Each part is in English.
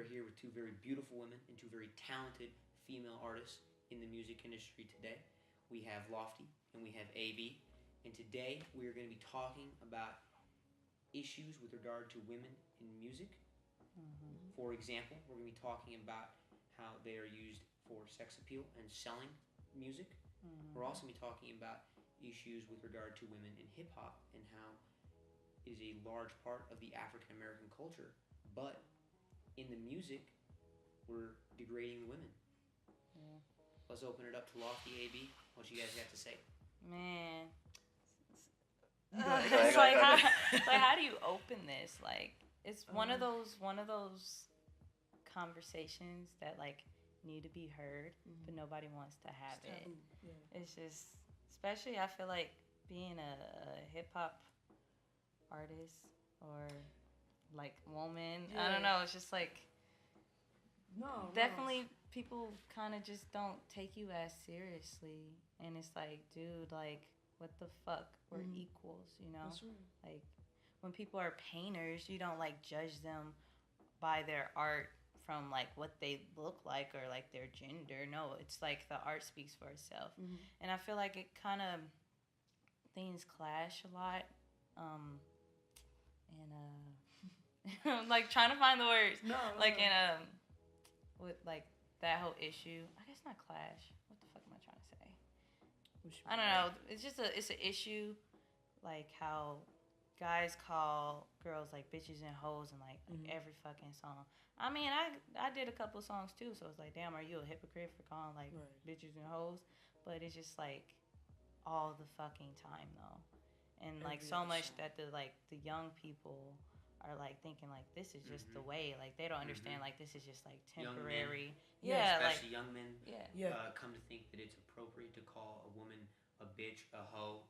are here with two very beautiful women and two very talented female artists in the music industry today. We have Lofty and we have AB. And today we are going to be talking about issues with regard to women in music. For example, we're going to be talking about how they are used for sex appeal and selling music. We're also going to be talking about issues with regard to women in hip hop and how it is a large part of the African American culture. But in the music, we're degrading the women. Yeah. Let's open it up to Lofty, AB. What you guys got to say? Man. It's like how do you open this? Like it's one of those conversations that like need to be heard, but nobody wants to have it. Yeah. It's just, especially I feel like being a hip hop artist or like woman. Yeah. I don't know. It's just like definitely people kind of just don't take you as seriously, and it's like, dude, like what the fuck? We're equals, you know. That's right. Like when people are painters, you don't like judge them by their art from like what they look like or like their gender. No, it's like the art speaks for itself. And I feel like it kind of things clash a lot. And I'm like trying to find the words. With like that whole issue. I guess not clash. What the fuck am I trying to say? I don't know. It's just it's an issue, like how guys call girls like bitches and hoes in like every fucking song. I mean, I did a couple of songs too, so it's like, damn, are you a hypocrite for calling like bitches and hoes? But it's just like all the fucking time though, and like so much that the young people are like thinking like this is just the way, like they don't understand like this is just like temporary. Especially young men. Come to think that it's appropriate to call a woman a bitch, a hoe,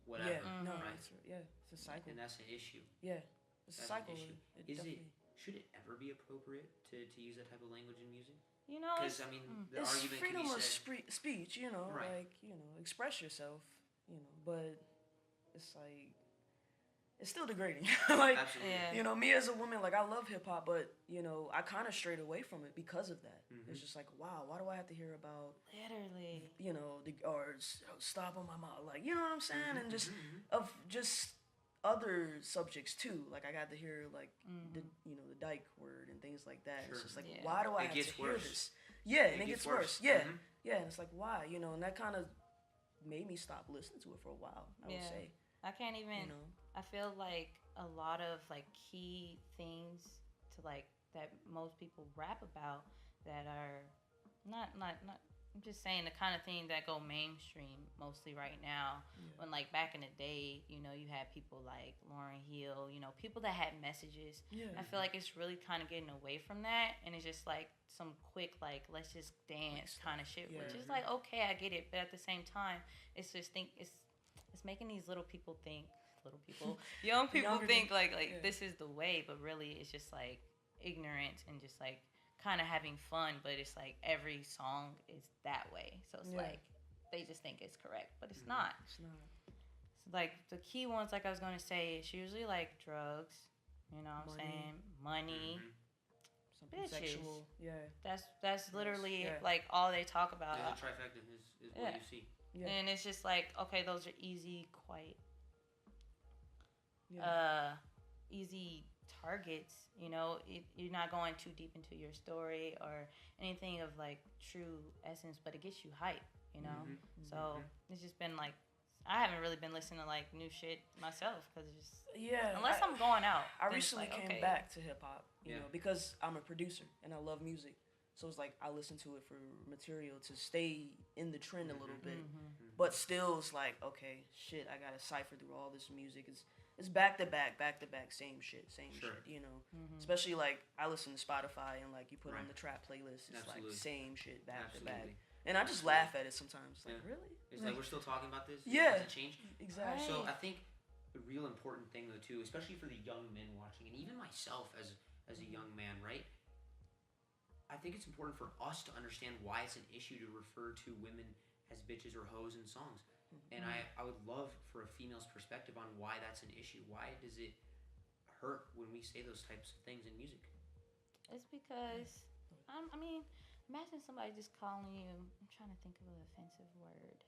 whatever. Right? It's a cycle, and that's an issue. It's a cycle. Should it ever be appropriate to use that type of language in music? You know, because I mean, the it's argument freedom can be of said, speech. You know, right. like express yourself. You know, but it's like. It's still degrading. Like, me as a woman, like, I love hip-hop, but, I kind of strayed away from it because of that. It's just like, wow, why do I have to hear about... Literally. Or stop on my mouth, like, you know what I'm saying? And just other subjects, too. Like, I got to hear, like, the dyke word and things like that. Sure. It's just like, why do I have to hear this? Yeah, and it gets worse. Yeah, and it's like, why? And that kind of made me stop listening to it for a while, I would say. I can't even... I feel like a lot of like key things to like that most people rap about that are not I'm just saying the kind of thing that go mainstream mostly right now. When like back in the day, you had people like Lauryn Hill, people that had messages. I feel like it's really kind of getting away from that, and it's just like some quick like let's just dance kind of shit, which is like okay, I get it, but at the same time, it's just it's making these young people think like this is the way, but really it's just like ignorance and just like kind of having fun, but it's like every song is that way, so it's like they just think it's correct, but it's not. It's not. So like the key ones, like I was going to say, it's usually like drugs, you know what I'm saying, money, something bitches. Sexual. That's literally like all they talk about. The trifecta is what you see. And it's just like, okay, those are easy easy targets, you're not going too deep into your story or anything of like true essence, but it gets you hype, so it's just been like I haven't really been listening to like new shit myself because it's just unless I'm going out. I recently came back to hip hop, because I'm a producer and I love music, so it's like I listen to it for material to stay in the trend a little bit, but still it's like, okay, shit, I gotta cipher through all this music. It's back to back, same shit, Especially like I listen to Spotify and like you put on the trap playlist, it's like same shit back to back. And I just laugh at it sometimes. Like, really? It's like we're still talking about this? Yeah. It hasn't changed? Exactly. So I think the real important thing though too, especially for the young men watching, and even myself as a young man, right? I think it's important for us to understand why it's an issue to refer to women as bitches or hoes in songs. And I would love for a female's perspective on why that's an issue. Why does it hurt when we say those types of things in music? It's because I mean, imagine somebody just calling you. I'm trying to think of an offensive word.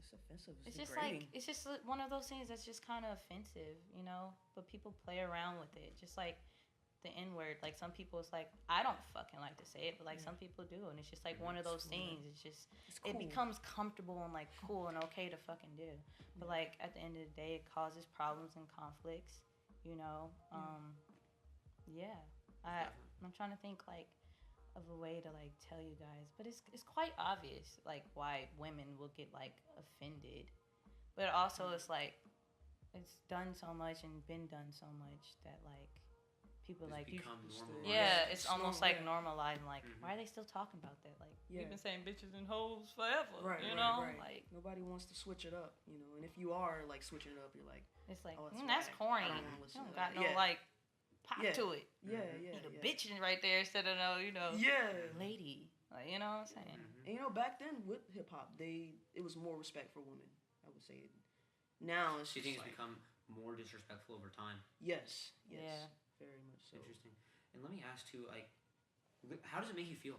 It's offensive. It's just like it's just one of those things that's just kind of offensive, you know. But people play around with it, just like the N word. Like some people, it's like I don't fucking like to say it, but like some people do, and it's just like one of those things. It's just cool. It becomes comfortable and like cool and okay to fucking do. But like at the end of the day, it causes problems and conflicts, you know. Yeah. I'm trying to think like of a way to like tell you guys, but it's quite obvious like why women will get like offended, but also it's like it's done so much and been done so much that like people it's like become normalized. yeah, it's almost like normalized. Like why are they still talking about that? Like Yeah. we've been saying bitches and hoes forever, Right, you right, know? right. Like nobody wants to switch it up, you know. And if you are like switching it up, you're like, it's like oh, that's whack. corny. I don't wanna You listen don't to got that. no Yeah. like pop Yeah. to it. Yeah, yeah, Need a yeah. bitch right there instead of no, you know, Yeah. lady. Like you know what I'm saying? And you know, back then with hip hop, it was more respect for women. I would say. Now it's Do you just think it's like, become more disrespectful over time? yes, Yeah. very much so. Interesting. And let me ask too, like, how does it make you feel?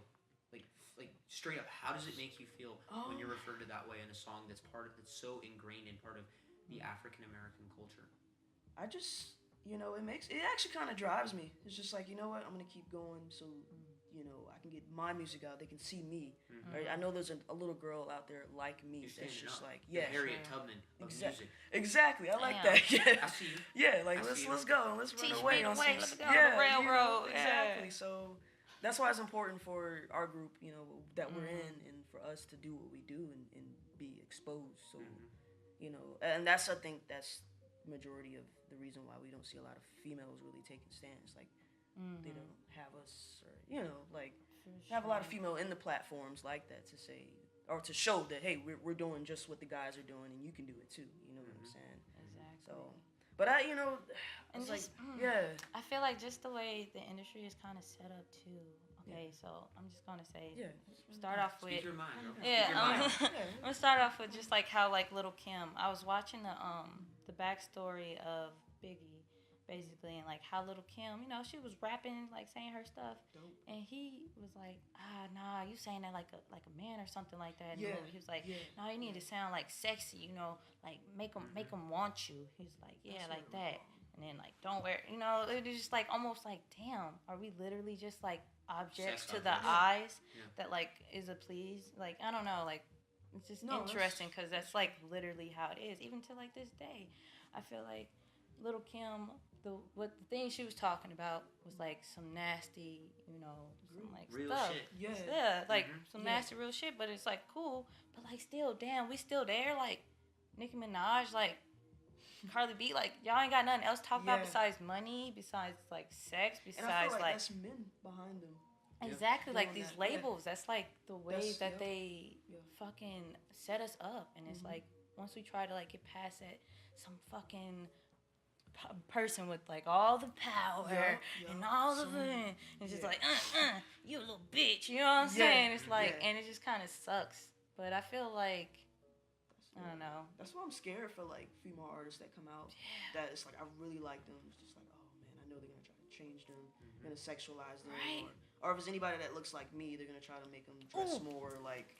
Like straight up, how does it make you feel when you're referred to that way in a song that's so ingrained in part of the African American culture? I just, you know, it actually kind of drives me. It's just like, you know what, I'm gonna keep going so, you know, I can get my music out. They can see me. Right? I know there's a little girl out there like me that's just like, yeah, Harriet Tubman of music. Exactly. I like Damn. that. Yeah. I see you. Yeah, like I see let's you. go. Let's Teach run me away the on way. some Let's go on the railroad. You know, exactly. Yeah. So that's why it's important for our group, you know, that we're in, and for us to do what we do and be exposed. So, you know, and that's, I think that's majority of the reason why we don't see a lot of females really taking stands. Like they don't have us, or you know, like have a lot of female in the platforms like that to say or to show that hey, we're doing just what the guys are doing and you can do it too. You know what I'm saying? Exactly. So, but I, you know, And it's just, like yeah. I feel like just the way the industry is kind of set up too. Okay, so I'm just gonna say, start off with, Speak your mind, girl. yeah, Speak your mind. I'm gonna start off with just like how like Little Kim. I was watching the backstory of Biggie, basically, and like how Little Kim, you know, she was rapping like saying her stuff, and he was like, nah, you saying that like a man or something like that. In the movie. He was like, no, you need to sound like sexy, you know, like make them want you. He's like, yeah, like that. And then like don't wear, you know, it was just like almost like, damn, are we literally just like objects to the eyes that like is a please? Like I don't know, like it's just interesting because that's like literally how it is, even to like this day. I feel like Little Kim, the thing she was talking about was like some nasty, you know, some like real stuff. shit. Yeah, like some nasty real shit, but it's like cool, but like still, damn, we still there. Like Nicki Minaj, like Carly B, like y'all ain't got nothing else to talk about besides money, besides like sex, besides and I feel like like that's men behind them. exactly like Doing these that, labels. That's like the way That's- that they fucking set us up, and it's like once we try to like get past that, some fucking person with like all the power and all the and it's just like you a little bitch, you know what I'm saying? It's like and it just kind of sucks, but I feel like I don't know. That's why I'm scared for like female artists that come out. That it's like I really like them. It's just like, oh man, I know they're gonna try to change them, gonna sexualize them, or if it's anybody that looks like me, they're gonna try to make them dress more like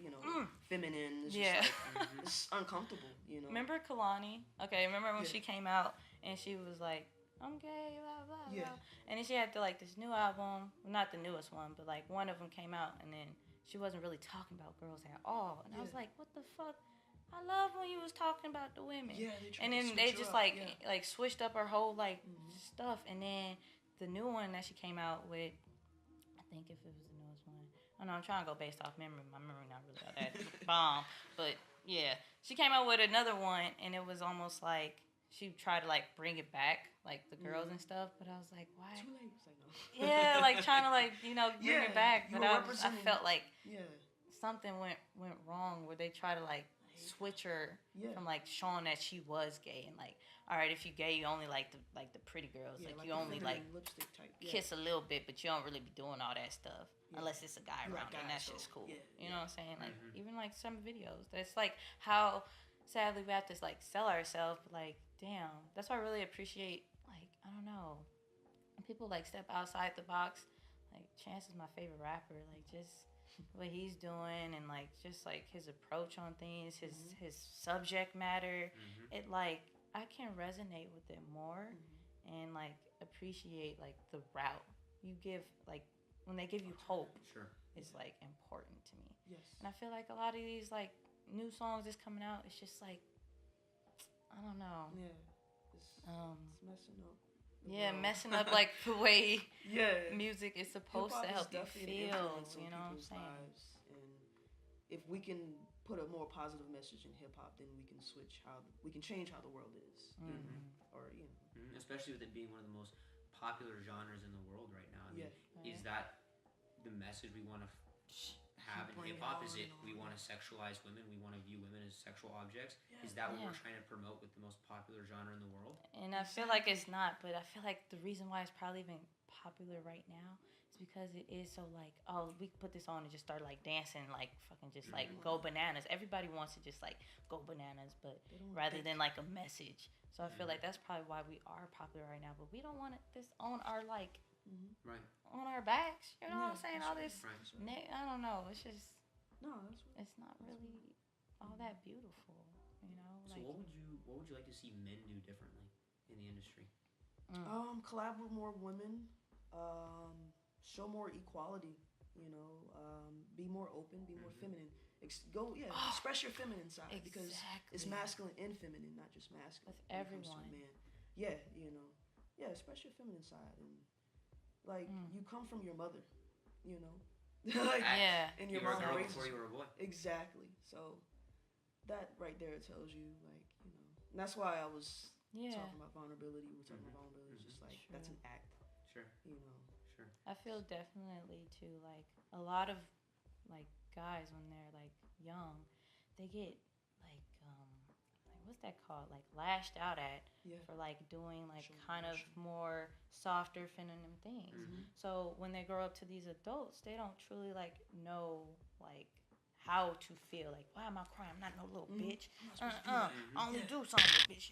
feminine. It's just like, it's uncomfortable, you know. Remember Kalani? Okay, remember when she came out and she was like, I'm gay, blah blah blah, and then she had like this new album, not the newest one, but like one of them came out, and then she wasn't really talking about girls at all, and I was like, what the fuck? I love when you was talking about the women. Yeah, and then they just like switched up her whole like stuff, and then the new one that she came out with, I think if it was the newest one, I don't know, I'm trying to go based off memory. My memory not really all that bomb, but yeah, she came out with another one, and it was almost like she tried to like bring it back, like the girls and stuff, but I was like, why? Too late. It's like, no. Yeah, like trying to like bring it back, but I felt like something went wrong where they try to like switch her from like showing that she was gay and like, all right, if you gay, you only like the pretty girls, like you only like lipstick type. kiss a little bit, but you don't really be doing all that stuff unless it's a guy around, and that's just cool. You know what I'm saying? Like even like some videos, that's like how sadly we have to like sell ourselves. But like, damn, that's why I really appreciate like I don't know, when people like step outside the box. like Chance is my favorite rapper. Like just what he's doing and like just like his approach on things, his subject matter. It like I can resonate with it more and like appreciate like the route you give. Like when they give you hope, is like important to me. Yes. And I feel like a lot of these like new songs that's coming out, it's just like I don't know. Yeah. It's messing up. Messing up like the way music is supposed to Hip-hop help you feel. You know what I'm saying? Lives. And if we can put a more positive message in hip hop, then we can change how the world is. Or especially with it being one of the most popular genres in the world right now. I mean, is that the message we want to have in hip hop? Is it we want to sexualize women? We want to view women as sexual objects? Is that what we're trying to promote with the most popular genre in the world? And I feel like it's not, but I feel like the reason why it's probably even popular right now is because it is so like, oh, we can put this on and just start like dancing, like fucking just like go bananas. Everybody wants to just like go bananas, but rather than like a message. So I feel like that's probably why we are popular right now. But we don't want this on our like on our backs. You know what I'm saying? All this, I don't know. It's just it's not really all that beautiful. You know. So like, what would you like to see men do differently in the industry? Collab with more women. Show more equality. You know, be more open, be more feminine. Express your feminine side because it's masculine and feminine, not just masculine. With everyone. Yeah, you know. Yeah, express your feminine side and like you come from your mother, you know. Like, and your mom were a girl raised before you were a boy. Exactly. So that right there tells you like, you know. And that's why I was talking about vulnerability. We were talking about vulnerability. It's just like that's an act. Sure. You know. Sure. I feel definitely too like a lot of like guys when they're like young, they get like what's that called? Like lashed out at for like doing like kind of more softer feminine things. So when they grow up to these adults, they don't truly like know like how to feel. Like, why am I crying? I'm not no little bitch. I only do something with bitch.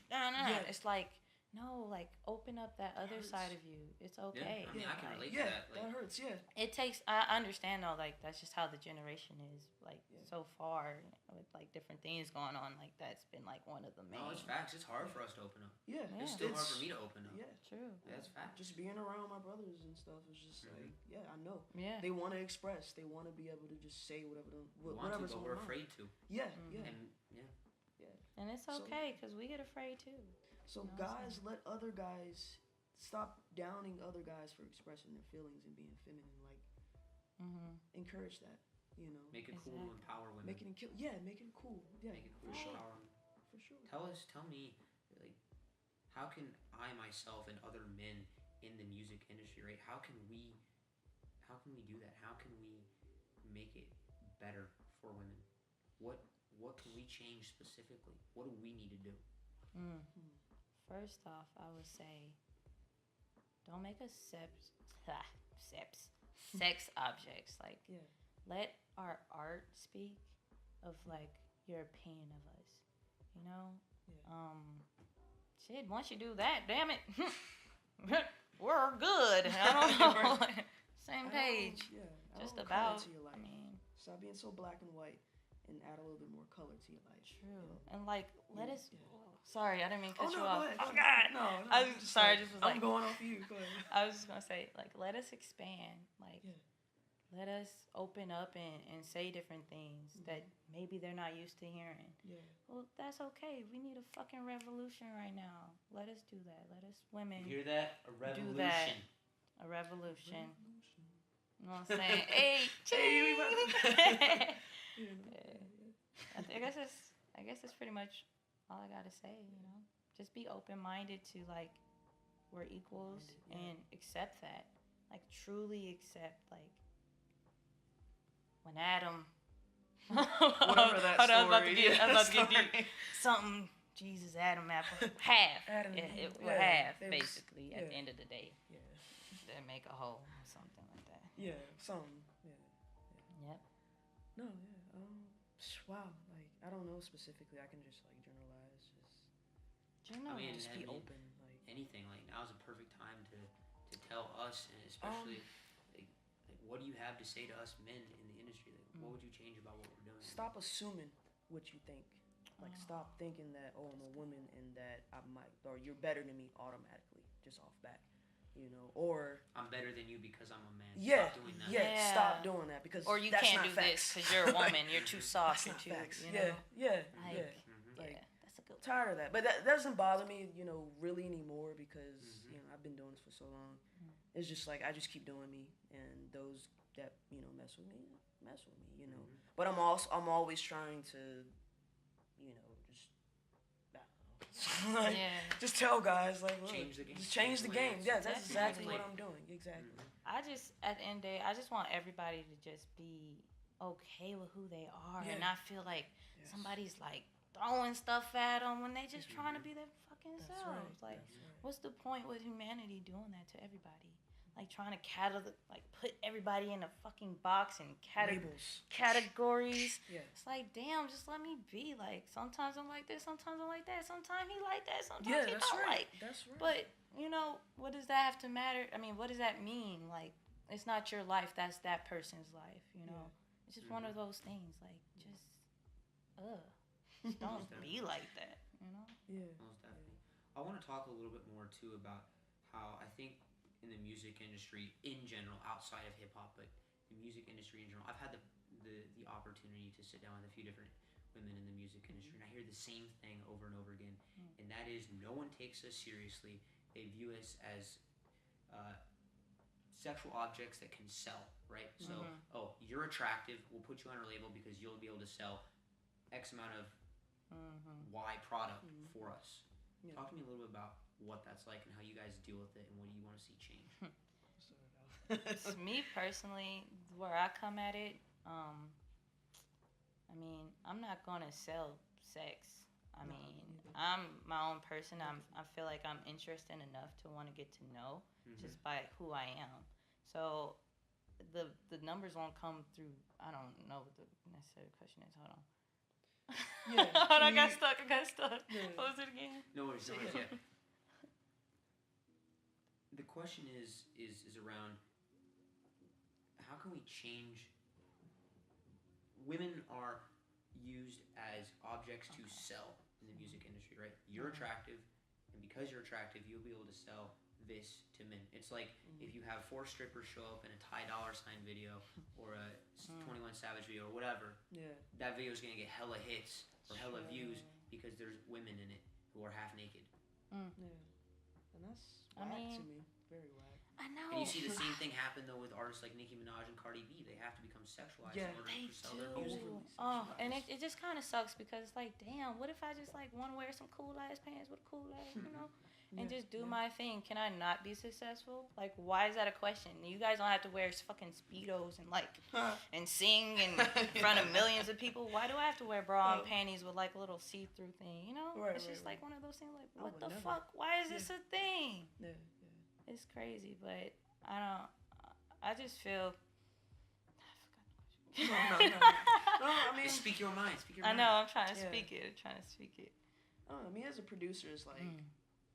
It's like, no, like open up that other side of you. It's okay. I mean, I can relate to that. Like, that hurts. Yeah. It takes. I understand though. Like that's just how the generation is. Like so far with like different things going on. Like that's been like one of the main. No, it's facts. It's hard for us to open up. Yeah. It's still hard for me to open up. Yeah. True. Yeah, that's fact. Just being around my brothers and stuff is just like, I know. Yeah. They want to express. They want to be able to just say whatever's but we're afraid to. Yeah. And it's okay because we get afraid too. So guys, let other guys stop downing other guys for expressing their feelings and being feminine. Like, encourage that. You know, make it cool, empower women. Make it cool. Yeah, make it cool. Yeah, make it cool, empower them. For sure. Tell me, like, how can I myself and other men in the music industry, right? How can we do that? How can we make it better for women? What can we change specifically? What do we need to do? First off, I would say, don't make us sex objects. Like, let our art speak of like your opinion of us. You know, shit. Once you do that, damn it, we're good. I don't know. Same page. Just about. I mean, stop being so black and white and add a little bit more color to your life. True. You know? And like, let us. Sorry, I didn't mean to cut you off. Go ahead. Oh God, no. I was sorry. I just was like, I'm going off you. Go ahead. I was just gonna say, like, let us expand. Like, let us open up and say different things that maybe they're not used to hearing. Yeah. Well, that's okay. We need a fucking revolution right now. Let us do that. Let us women. You hear that? A revolution. Do that. A revolution. You know what I'm saying? Hey, I guess that's pretty much all I gotta say. You know, just be open-minded to like we're equals and accept that. Like truly accept like when Adam. Whatever that story. I was about to get deep. Something. Jesus, Adam, apple, half. It will half basically at the end of the day. Yeah. Then make a whole or something like that. Yeah, something. Yeah. Yep. No, wow. Like I don't know specifically. I can just like generalize. Just be open. Like anything. Like now's a perfect time to tell us, and especially like what do you have to say to us men in the industry? Like, what would you change about what we're doing? Stop assuming what you think. Like, stop thinking that, oh, I'm a woman and that I might, or you're better than me automatically, just off bat, you know, or I'm better than you because I'm a man. Yeah, Stop doing that. yeah, stop doing that because or you that's can't not do facts. this because you're a woman. You're too soft. That's not You're too, facts. you know? Yeah. Like, Like, that's a good one. tired of that, but that doesn't bother me, you know, really anymore because you know I've been doing this for so long. It's just like I just keep doing me, and those that you know mess with me, you know. But I'm always trying to, you know, just like, just tell guys like, look, Change the game. just change the game. Yeah, that's exactly Definitely. what I'm doing. Exactly. I just, at the end of the day, I just want everybody to just be okay with who they are and not feel like somebody's like throwing stuff at them when they just trying to be their fucking selves. Like, what's the point with humanity doing that to everybody? Like trying to put everybody in a fucking box and categories. Yeah. It's like, damn, just let me be. Like, sometimes I'm like this, sometimes I'm like that, sometimes he like that, sometimes he don't like. That's right. But, you know, what does that have to matter? I mean, what does that mean? Like, it's not your life, that's that person's life, you know? It's just one of those things. Like, just don't be like that, you know? Yeah. Most definitely. I want to talk a little bit more, too, about how I think in the music industry in general, outside of hip-hop, but the music industry in general, I've had the opportunity to sit down with a few different women in the music industry, and I hear the same thing over and over again, and that is no one takes us seriously. They view us as sexual objects that can sell, right? So, oh, you're attractive, we'll put you on our label because you'll be able to sell X amount of Y product for us. Yeah. Talk to me a little bit about what that's like and how you guys deal with it and what do you want to see change. Me personally, where I come at it, I mean, I'm not gonna sell sex. I mean, I'm my own person. I feel like I'm interested enough to want to get to know just by who I am. So the numbers won't come through. I don't know what the necessary question is. Hold on. I got stuck. Yeah. What was it again? No worries. Yeah. The question is around how can we change? Women are used as objects to sell in the music industry, right? You're attractive, and because you're attractive, you'll be able to sell this to men. It's like if you have 4 strippers show up in a Ty Dolla $ign video or a 21 Savage video or whatever. Yeah. That video is gonna get hella hits or hella views because there's women in it who are half naked. Yeah. And that's whack to me. Very whack. I know. And you see the same thing happen though with artists like Nicki Minaj and Cardi B. They have to become sexualized in order to sell their music. And it just kind of sucks because it's like, damn, what if I just like want to wear some cool ass pants with a cool ass, you know, and just do my thing? Can I not be successful? Like, why is that a question? You guys don't have to wear fucking Speedos and like and sing in front of millions of people. Why do I have to wear bra and panties with like a little see-through thing? You know, it's just like one of those things. Like, what the fuck? Why is this a thing? Yeah. It's crazy, but I just feel. No, I mean, speak your mind. I know. I'm trying to speak it. I mean, as a producer, it's like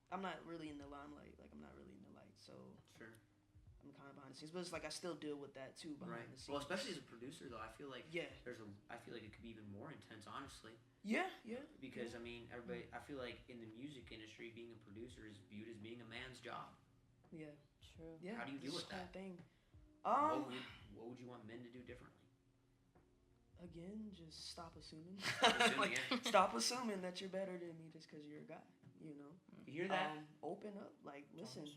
I'm not really in the limelight. Like I'm not really in the light, so sure. I'm kind of behind the scenes, but it's like I still deal with that too behind the scenes. Well, especially as a producer, though, I feel like I feel like it could be even more intense, honestly. Yeah. Because I mean, everybody. I feel like in the music industry, being a producer is viewed as being a man's job. Yeah. True. Yeah. How do you deal with that thing? What would you want men to do differently? Again, just stop assuming. Stop assuming that you're better than me just because you're a guy. You know. You hear that? Open up. Like, listen.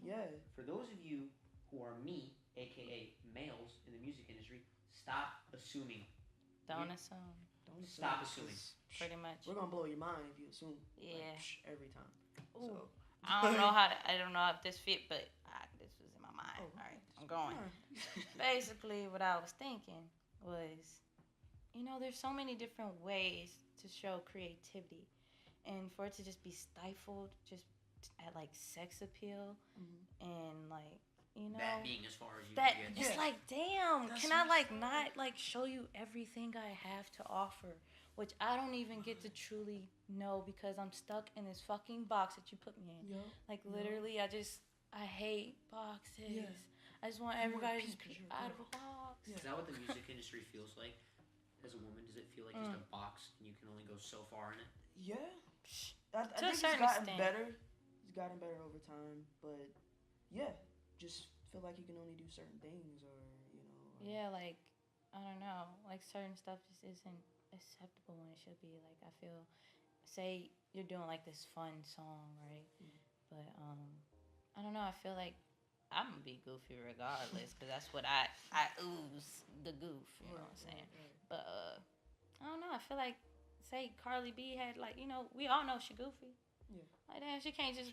For those of you who are me, aka males in the music industry, stop assuming. Don't assume. Stop assuming. Pretty much. We're gonna blow your mind if you assume. Yeah. Like, every time. Ooh. So. I don't know if this fit, but this was in my mind. All right, I'm going. Basically, what I was thinking was, you know, there's so many different ways to show creativity, and for it to just be stifled just at like sex appeal and like, you know, that being as far as you can get. It's like, damn, can I like not like show you everything I have to offer? Which I don't even get to truly know because I'm stuck in this fucking box that you put me in. Like literally, I hate boxes. I just want everybody to be out of a box. Is that what the music industry feels like? As a woman, does it feel like just a box and you can only go so far in it? Yeah. I think a certain it's gotten extent. better. It's gotten better over time, but yeah, just feel like you can only do certain things, or Yeah, like I don't know, like certain stuff just isn't acceptable when it should be. Like I feel, say you're doing like this fun song, right? But I don't know. I feel like I'm gonna be goofy regardless, because that's what I ooze the goof. You know what I'm saying? Right. But I don't know. I feel like, say Carly B had like, we all know she goofy. Yeah. Like damn, she can't just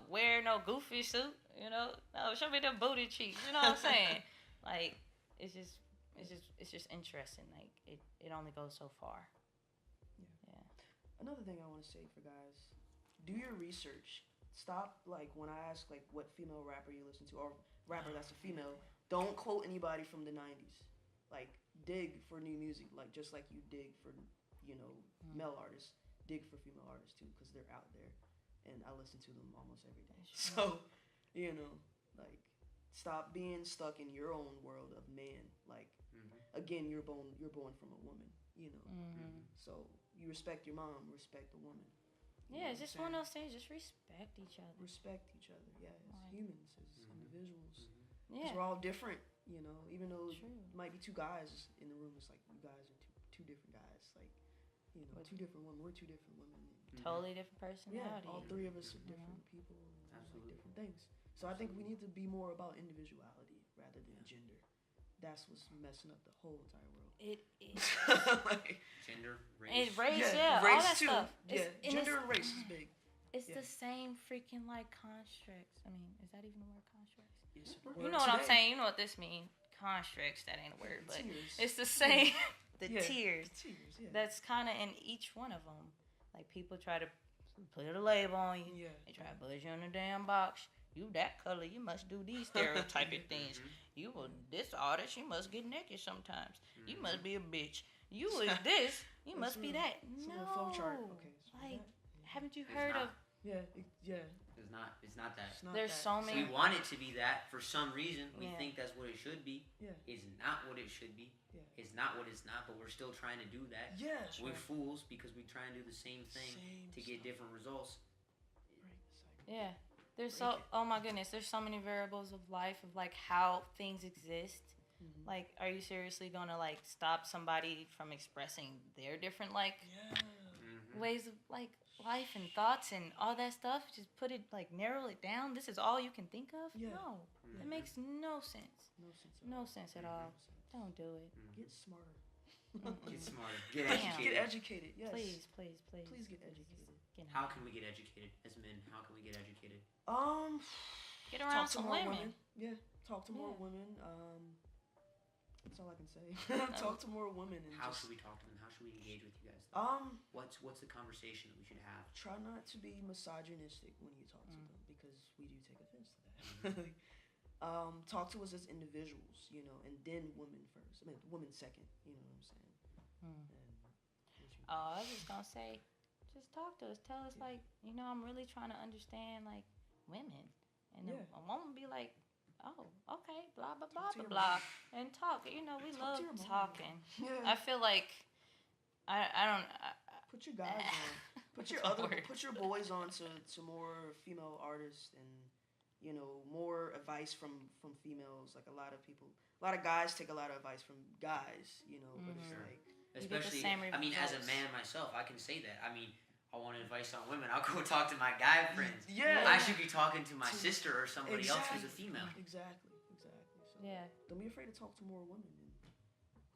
wear no goofy suit. No, show me them booty cheeks. You know what I'm saying? Like it's just interesting. Like it only goes so far. Yeah. Another thing I want to say for guys, do your research. Stop, like, when I ask, like, what female rapper you listen to, or rapper that's a female, don't quote anybody from the 90s. Like, dig for new music, like, just like you dig for, male artists. Dig for female artists, too, because they're out there, and I listen to them almost every day. So, like, stop being stuck in your own world of man. Like, again, you're born from a woman, So, you respect your mom, respect the woman. Yeah, it's just one of those things. Just respect each other. Respect each other, yeah. As humans, as individuals. Yeah. Because we're all different, Even though it might be two guys in the room, it's like you guys are two different guys. Like, two different women. We're two different women. Totally different personality. Yeah, all three of us are different people. And like different things. So I think we need to be more about individuality rather than gender. That's what's messing up the whole entire world. It is. Gender, race. And race, race all that too. stuff. Yeah, gender and race is big. It's the same freaking like constructs. I mean, is that even a word, constructs? Yes, you know what I'm saying? You know what this means? Constructs, that ain't a word, but it's the same. The tiers. That's kind of in each one of them. Like people try to put a label on you. Yeah. They try to put you in a damn box. You that color, you must do these stereotypic things. You were this artist, you must get naked sometimes. You must be a bitch. You is this, you must be that. No. Flow chart. Okay. Like, haven't you heard of? Yeah. It's not that. There's so many. We want it to be that for some reason. We think that's what it should be. Yeah. It's not what it should be. Yeah. It's not what it's not, but we're still trying to do that. Yes. We're fools because we try and do the same thing to get different results. Yeah. There's oh my goodness, there's so many variables of life, of like how things exist. Like, are you seriously gonna like stop somebody from expressing their different like ways of like life and thoughts and all that stuff? Just put it like narrow it down. This is all you can think of? Yeah. No. It makes no sense. No sense at all. Don't do it. Get smarter. Get smarter. Get educated. Get educated. Yes. Please. Please get educated. How can we get educated as men? How can we get educated? Get around some women. Yeah, talk to more women. That's all I can say. Talk to more women. And how should we talk to them? How should we engage with you guys? What's the conversation that we should have? Try not to be misogynistic when you talk to them, because we do take offense to that. Talk to us as individuals, and then women first. I mean, women second. You know what I'm saying? I was just gonna say, just talk to us. Tell us, like, I'm really trying to understand, like, women. And a woman be like, oh, okay, blah, blah, blah, blah, blah. And talk. We love talking. Yeah. I feel like, I don't... Put your guys on. Put your boys on to more female artists and, more advice from females. Like a lot of guys take a lot of advice from guys, but it's like... Especially, as a man myself, I can say that. I want advice on women. I'll go talk to my guy friends. Yeah. I should be talking to my sister or somebody else who's a female. Exactly. So yeah. Don't be afraid to talk to more women and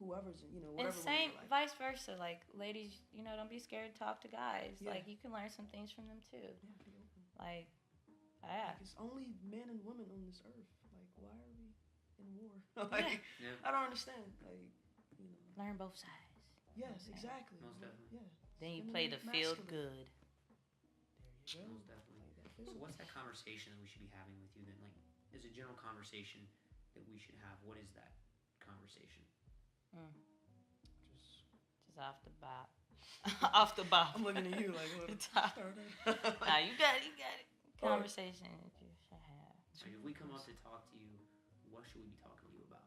whatever. And same vice versa. Like, ladies, don't be scared to talk to guys. Yeah. Like, you can learn some things from them too. Yeah, like, it's only men and women on this earth. Like, why are we in war? I don't understand. Like, learn both sides. Yes, exactly. Most definitely. Yeah. Then you play the field good. There you go. Most definitely. So what's that conversation that we should be having with you then? Like, as a general conversation that we should have, what is that conversation? Just off the bat. Off the bat. I'm looking at you like, what? Nah, you got it. Conversation that you should have. So if we come up to talk to you, what should we be talking to you about?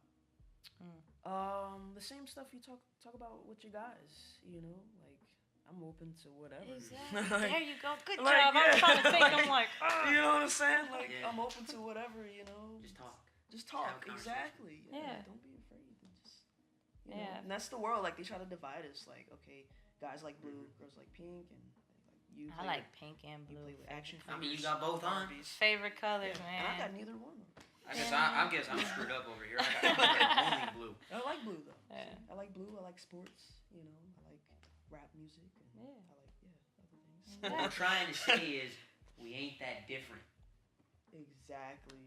The same stuff you talk about with your guys. You know, like I'm open to whatever. Exactly. Like, there you go. Good like, job. yeah. I'm trying to think. I'm like, you know what I'm saying? Like Yeah. I'm open to whatever. You know, Just talk. Just Have a talk. conversation. Exactly. Yeah. Don't be afraid. Just you know. Yeah. And that's the world. Like they try to divide us. Like okay, guys like blue, Mhm. girls like pink, and like you. I like pink and You blue. play with action I mean, you figures, got both on. Barbies. Favorite colors, Yeah. man. And I got neither one. I guess I'm screwed up over here. I got only blue. I like blue though. Yeah. See, I like blue. I like sports. You know, I like rap music. And Yeah. I like other things. What we're trying to say is we ain't that different. Exactly.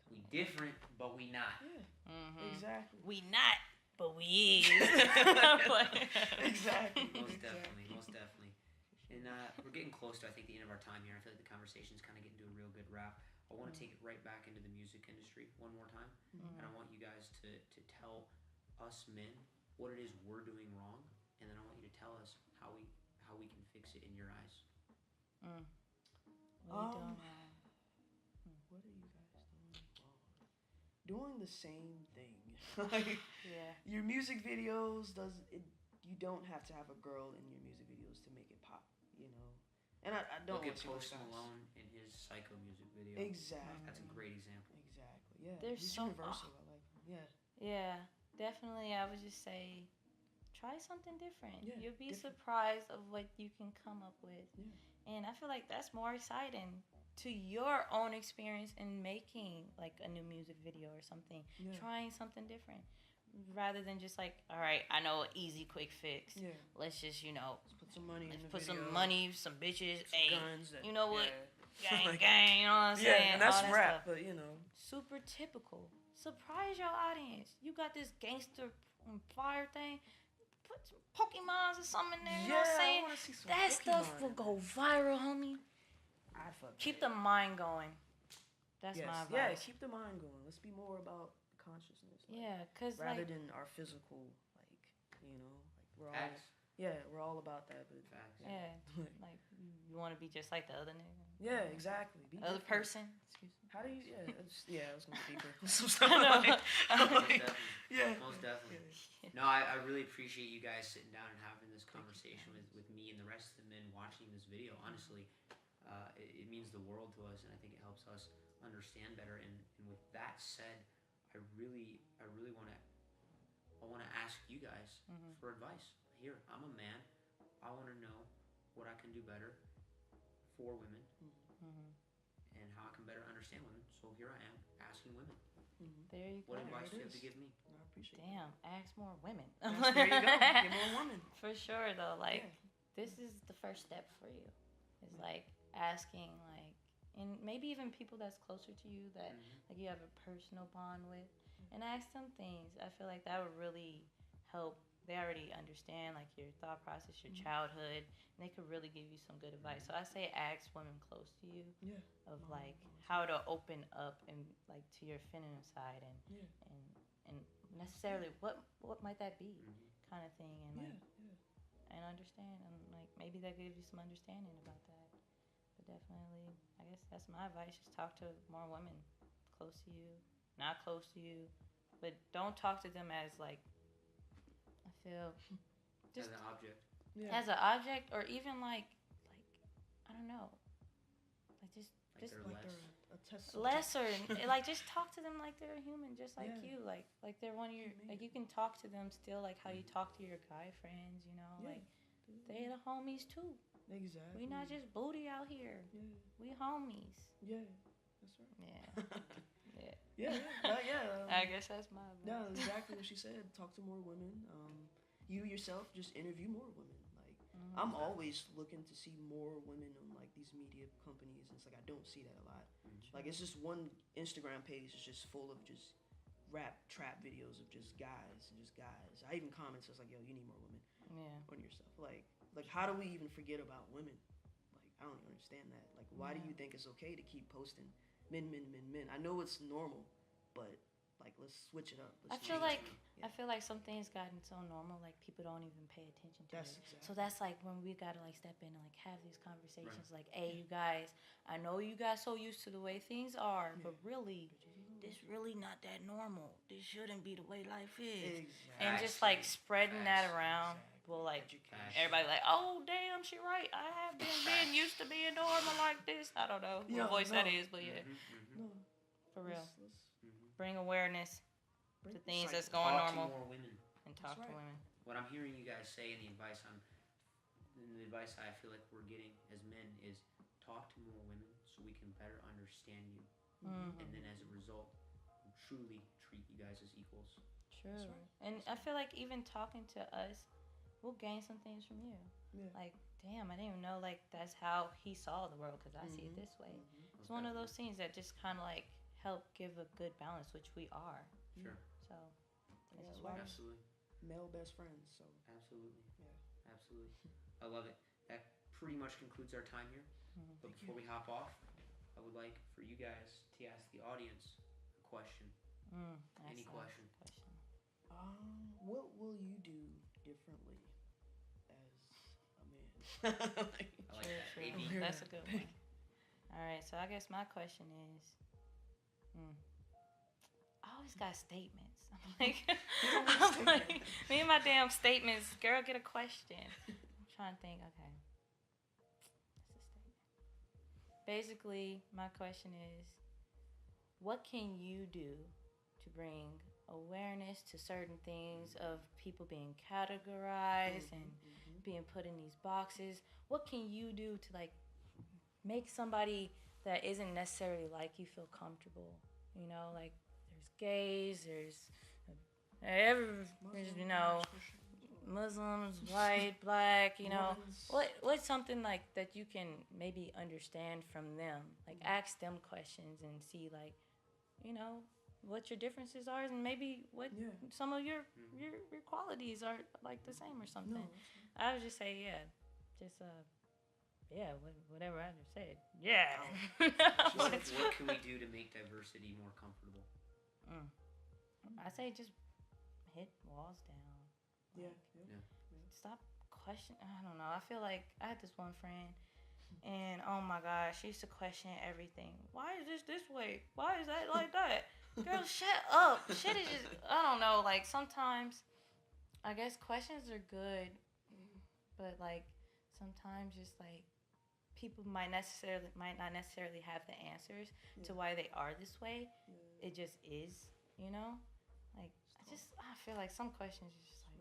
We different, but we not. Yeah. Mm-hmm. Exactly. We not, but we is. Exactly. Most definitely. And we're getting close to, I think, the end of our time here. I feel like the conversation's kind of getting to a real good wrap. I want to take it right back into the music industry one more time. Mm-hmm. And I want you guys to tell us men what it is we're doing wrong. And then I want you to tell us how we can fix it in your eyes. What are you doing now? What are you guys doing wrong? Doing the same thing. Like Yeah. your music videos you don't have to have a girl in your music videos to make it pop, you know. And I don't Look at want Post to Malone in his Psycho music video. Exactly. That's a great example. Exactly. Yeah. They're He's so universal. I like him. Yeah. Yeah, definitely. I would just say, try something different. Yeah, You'll be different. surprised of what you can come up with. Yeah. And I feel like that's more exciting to your own experience in making like a new music video or something. Yeah. Trying something different. Rather than just like, all right, I know an easy, quick fix. Yeah. Let's just, Let's put some money in the put video. some money, some bitches, some hey, guns. you know what? Yeah. Gang, gang, you know what I'm saying? Yeah, and that's All that rap, stuff. but you know. Super typical. Surprise your audience. You got this gangster fire thing. Put some Pokemons or something in there. You know what I'm I saying? want to see some That stuff Pokemon will in go there. viral, homie. I'd fuck Keep with the it. mind going. That's Yes. my Yeah, advice. keep the mind going. Let's be more about consciousness. Like, Yeah, because rather like, than our physical, like, you know, like we're all. Facts. Yeah, we're all about that, but. Facts. yeah, like you want to be just like the other nigga. Yeah, exactly. Be Other different. person. Excuse me. How do you? Yeah, I was gonna go deeper. I know. Most definitely. Yeah. Most definitely. Yeah. No, I really appreciate you guys sitting down and having this conversation with me and the rest of the men watching this video. Honestly, it means the world to us, and I think it helps us understand better. And with that said, I really want to ask you guys for advice. Here, I'm a man. I want to know what I can do better for women and how I can better understand women. So here I am asking women. There you go. What advice do you it have to is. give me? I appreciate it. Damn, ask more women. There you go. Get more women. For sure, though. Like, Yeah. this is the first step for you. It's like asking, like, and maybe even people that's closer to you that like you have a personal bond with, and ask them things. I feel like that would really help. They already understand like your thought process, your childhood, and they could really give you some good advice. So I say ask women close to you Yeah. of like how to open up and like to your feminine side and necessarily what might that be kind of thing, and like and understand, and like maybe that gives you some understanding about that. But definitely, I guess that's my advice. Just talk to more women close to you, not close to you, but don't talk to them as like, I feel just As an object. as an object, or even like I don't know, like just They're Like less. they're a test lesser, like just talk to them like they're a human, just like Yeah. you, like they're one of your, like you can talk to them still like how you talk to your guy friends, you know, Yeah. like they the homies too. Exactly. We not just booty out here. Yeah. We homies. Yeah. That's right. Yeah. Yeah. I guess that's my advice. No, exactly what she said. Talk to more women. You yourself just interview more women. Like I'm always looking to see more women on like these media companies. It's like I don't see that a lot. Like it's just one Instagram page is just full of just rap trap videos of just guys and just guys. I even comments was like, yo, you need more women Yeah. on your stuff. Like how do we even forget about women? Like I don't even understand that. Like why do you think it's okay to keep posting men? I know it's normal, but like let's switch it up. I feel like some things gotten so normal, like people don't even pay attention to That's it. exactly. So that's like when we gotta like step in and like have these conversations. Like, hey, you guys, I know you guys so used to the way things are, but really, this really not that normal. This shouldn't be the way life is. Exactly. And just like spreading that around will like everybody like, oh damn, she right. I have been used to being normal like this. I don't know what voice that is, but yeah, for real. Bring awareness to things that's going normal. Talk to more women. And talk to women. What I'm hearing you guys say, and the advice I feel like we're getting as men is talk to more women so we can better understand you, and then as a result, truly treat you guys as equals. True. And I feel like even talking to us, we'll gain some things from you. Yeah. Like, damn, I didn't even know like that's how he saw the world because I see it this way. It's one of those things that just kind of like help give a good balance, which we are. Sure. So, absolutely. Male best friends. So absolutely. Yeah. Absolutely. I love it. That pretty much concludes our time here. But before we hop off, I would like for you guys to ask the audience a question. Any question? What will you do differently as a man? I like that. Baby. That's a good one. All right, so I guess my question is, I always got statements. I'm like, me and my damn statements. Girl, get a question. I'm trying to think. Okay, that's a statement. Basically, my question is, what can you do to bring awareness to certain things of people being categorized and being put in these boxes? What can you do to like make somebody that isn't necessarily like you feel comfortable? You know, like there's gays, there's you know, Muslims, white, black, you know. What's something like that you can maybe understand from them? Like ask them questions and see like, you know, what your differences are and maybe what some of your qualities are like the same or something. I would just say whatever I just said. Yeah. What can we do to make diversity more comfortable? I say just hit walls down. Stop questioning. I don't know. I feel like I had this one friend, and oh my gosh, she used to question everything. Why is this way? Why is that like that? Girl, shut up. Shit is just, I don't know. Like sometimes, I guess questions are good, but like sometimes just like people might not necessarily have the answers to why they are this way. It just is, you know. Like I feel like some questions are just like,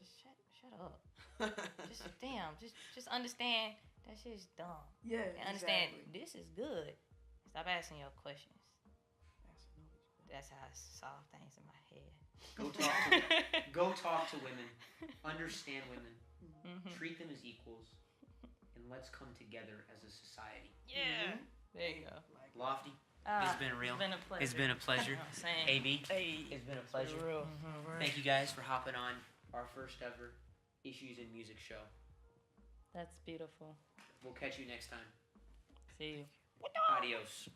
just shut up. just understand that shit is dumb. Yeah, and understand this is good. Stop asking your questions. That's how I solve things in my head. Go talk to women. Understand women. Treat them as equals. And let's come together as a society. Yeah. There you go. Lofty. It's been real. It's been a pleasure. AB. It's been a pleasure. Thank you guys for hopping on our first ever Issues in Music show. That's beautiful. We'll catch you next time. See you. Adios.